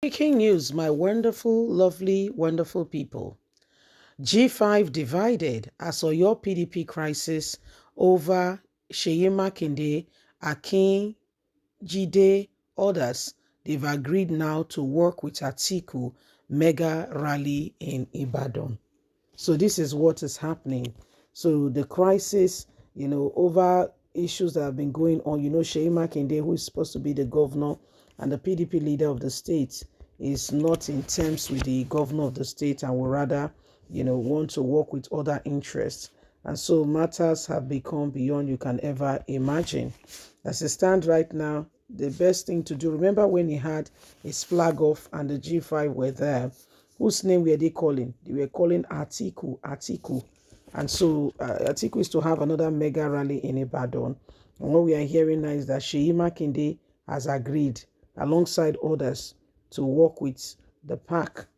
Breaking news, my wonderful, lovely, wonderful people. G5 divided as Oyo PDP crisis over Seyi Makinde, Akinjide, others. They've agreed now to work with Atiku mega rally in Ibadan. So this is what is happening. So the crisis, over issues that have been going on, Seyi Makinde, who is supposed to be the governor and the PDP leader of the state, is not in terms with the governor of the state and will rather, want to work with other interests. And so matters have become beyond you can ever imagine. As it stands right now, the best thing to do, remember when he had his flag off and the G5 were there, whose name were they calling? They were calling Atiku. And so Atiku is to have another mega rally in Ibadan. And what we are hearing now is that Seyi Makinde has agreed, alongside others, to work with the park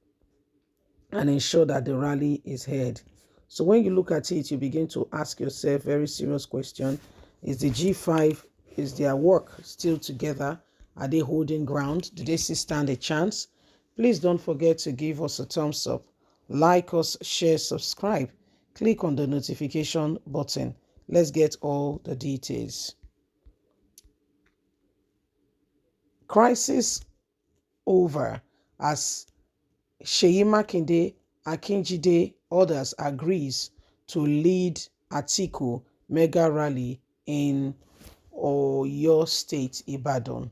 and ensure that the rally is held. So when you look at it, you begin to ask yourself very serious question. Is the G5, is their work still together? Are they holding ground? Do they still stand a chance? Please don't forget to give us a thumbs up, like us, share, subscribe. Click on the notification button. Let's get all the details. Crisis over as Seyi Makinde, Akinjide, others agrees to lead Atiku mega rally in Oyo State, Ibadan.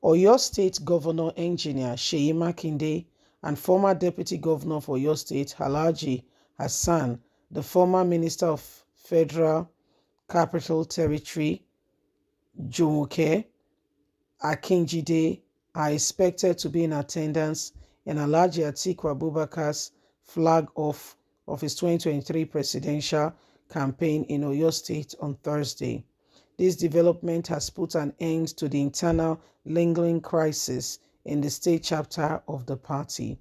Oyo State Governor Engineer Seyi Makinde and former Deputy Governor for Oyo State Alhaji Hassan, the former Minister of Federal Capital Territory Jumoke Akinjide, are expected to be in attendance in Alhaji Atiku Abubakar's flag off of his 2023 presidential campaign in Oyo State on Thursday. This development has put an end to the internal lingering crisis in the state chapter of the party.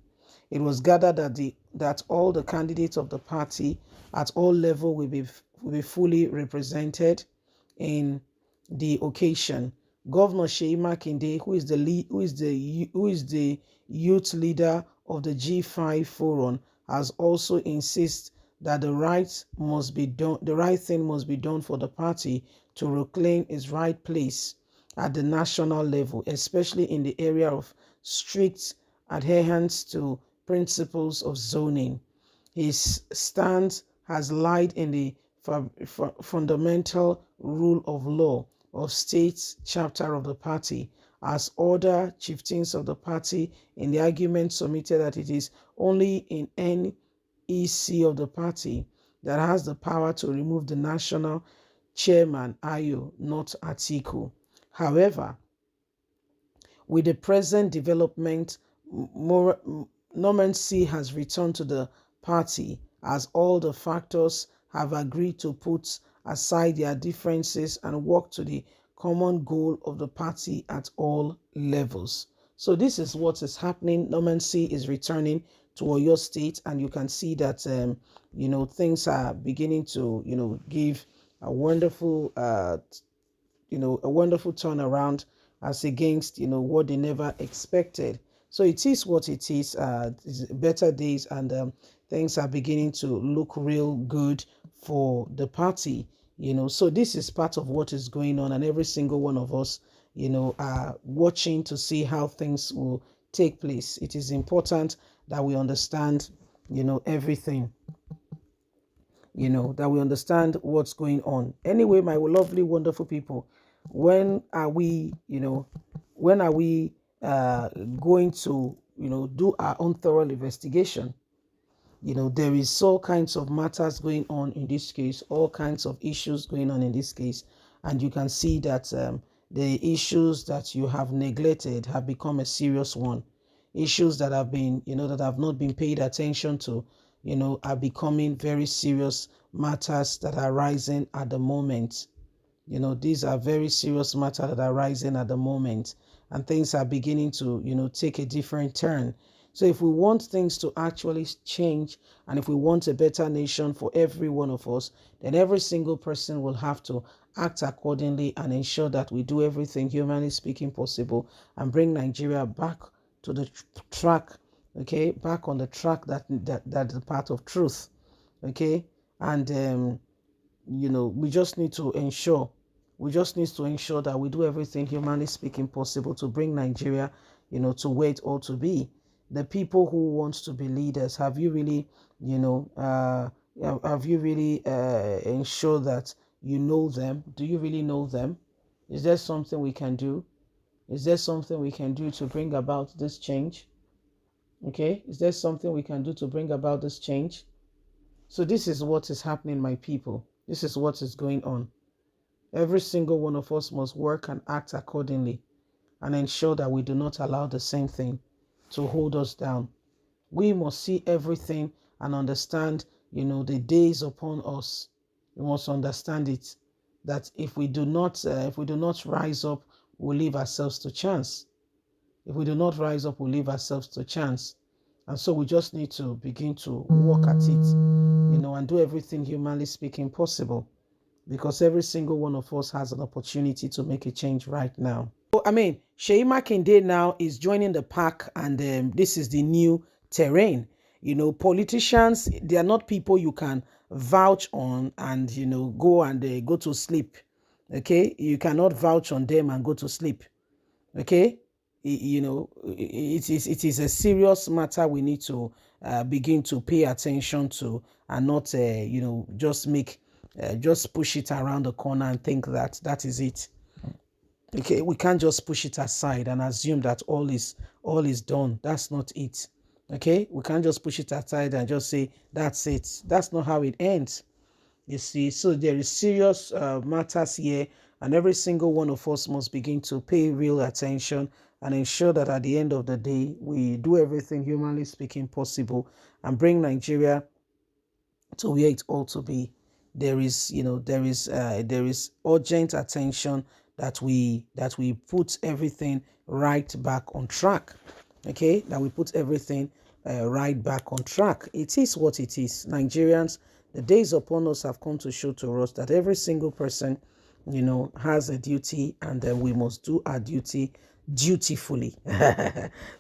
It was gathered that all the candidates of the party at all levels will be fully represented in the occasion. Governor Seyi Makinde, who is the youth leader of the G5 Forum, has also insisted that the right thing must be done for the party to reclaim its right place at the national level, especially in the area of strict adherence to principles of zoning. His stance has lied in the fundamental rule of law of state chapter of the party, as other chieftains of the party in the argument submitted that it is only in NEC of the party that has the power to remove the national chairman Ayo, not Atiku. However, with the present development, normalcy has returned to the party as all the factors have agreed to put aside their differences and work to the common goal of the party at all levels. So this is what is happening. Normalcy is returning to Oyo State, and you can see that things are beginning to give a wonderful a wonderful turnaround as against what they never expected. So it is what it is. It's better days, and things are beginning to look real good for the party. So this is part of what is going on, and every single one of us are watching to see how things will take place. It is important that we understand everything, that we understand what's going on. Anyway, my lovely, wonderful people, when are we going to do our own thorough investigation? There is all kinds of matters going on in this case, all kinds of issues going on in this case, and you can see that the issues that you have neglected have become a serious one. Issues that have been that have not been paid attention to are becoming very serious matters that are rising at the moment. These are very serious matters that are rising at the moment, and things are beginning to take a different turn. So if we want things to actually change, and if we want a better nation for every one of us, then every single person will have to act accordingly and ensure that we do everything humanly speaking possible and bring Nigeria back to the track, okay, back on the track that is the path of truth, okay. And we just need to ensure that we do everything humanly speaking possible to bring Nigeria, to where it ought to be. The people who want to be leaders, have you really, ensured that you know them? Do you really know them? Is there something we can do? Is there something we can do to bring about this change? Okay, is there something we can do to bring about this change? So this is what is happening, my people. This is what is going on. Every single one of us must work and act accordingly and ensure that we do not allow the same thing to hold us down. We must see everything and understand, the days upon us. We must understand it, that if we do not rise up, we'll leave ourselves to chance. If we do not rise up, we'll leave ourselves to chance. And so we just need to begin to work at it, and do everything humanly speaking possible, because every single one of us has an opportunity to make a change right now. So, Sheyi Makinde now is joining the pack, and this is the new terrain. Politicians, they are not people you can vouch on and, go to sleep. Okay? You cannot vouch on them and go to sleep. Okay? It is a serious matter we need to begin to pay attention to, and not, just push it around the corner and think that is it. Okay, we can't just push it aside and assume that all is done. That's not it. Okay, we can't just push it aside and just say that's it. That's not how it ends. You see, so there is serious matters here, and every single one of us must begin to pay real attention and ensure that at the end of the day, we do everything humanly speaking possible and bring Nigeria to where it ought to be. There is urgent attention that we put everything right back on track. Okay, that we put everything right back on track. It is what it is. Nigerians, the days upon us have come to show to us that every single person, has a duty, and then we must do our duty dutifully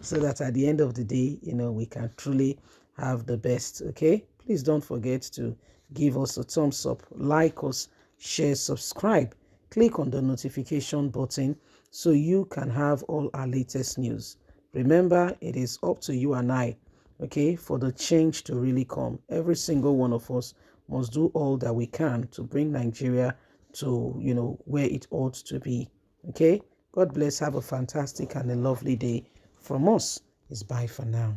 so that at the end of the day, we can truly have the best. Okay, please don't forget to give us a thumbs up, like us, share, subscribe, click on the notification button so you can have all our latest news. Remember, it is up to you and I, okay, for the change to really come. Every single one of us must do all that we can to bring Nigeria to, where it ought to be. Okay, God bless. Have a fantastic and a lovely day. From us, it's bye for now.